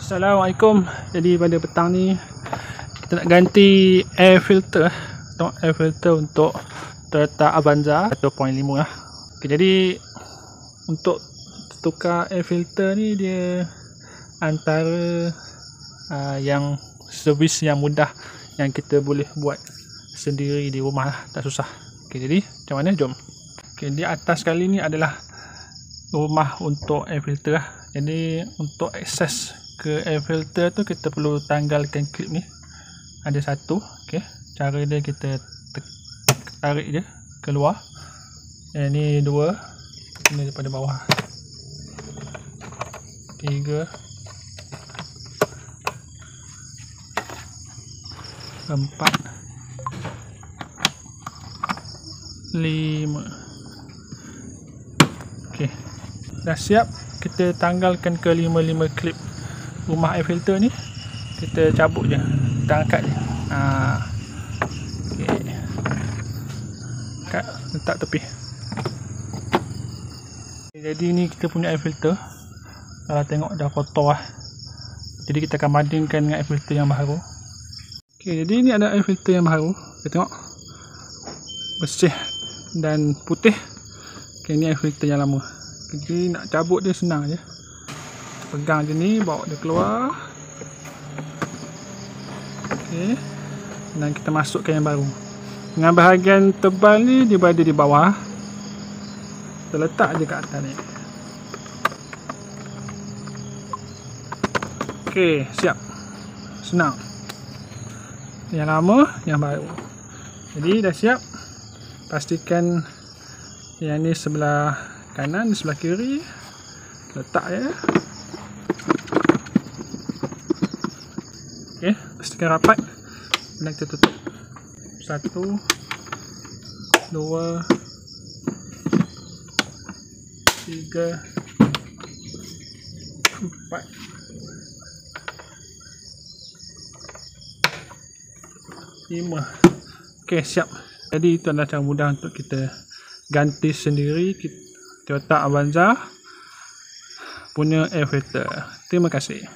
Assalamualaikum. Jadi pada petang ni kita nak ganti air filter untuk Toyota Avanza 1.5 lah. Okay, jadi untuk tukar air filter ni dia antara yang servis yang mudah yang kita boleh buat sendiri di rumah lah, tak susah. Okay, jadi macam mana, jom. Okay, di atas kali ni adalah rumah untuk air filter lah. Jadi untuk akses ke air filter tu kita perlu tanggalkan klip ni. Ada satu. Okay, cara dia kita tarik je keluar. Ini dua. Ini daripada bawah. Tiga. Empat. Lima. Okay, dah siap. Kita tanggalkan ke 5 klip rumah air filter ni. Kita cabut je, kita angkat je. Okay, angkat, letak tepi. Jadi ni kita punya air filter. Kalau tengok dah kotor lah. Jadi kita akan bandingkan dengan air filter yang baru. Okay, jadi ni ada air filter yang baru. Kita tengok bersih dan putih. Okay, ni air filter yang lama. Jadi nak cabut dia senang je. Pegang je ni, bawa dia keluar. Okey. Dan kita masukkan yang baru. Dengan bahagian tebal ni dia berada di bawah. Kita letak je kat atas ni. Okey, siap. Senang. Yang lama, yang baru. Jadi dah siap. Pastikan yang ni sebelah kanan, sebelah kiri. Letak ya. Okey, pastikan rapat. Dan kita tutup. 1 2 3 4 5. Okey, siap. Jadi itu adalah cara mudah untuk kita ganti sendiri Toyota Avanza punya air filter. Terima kasih.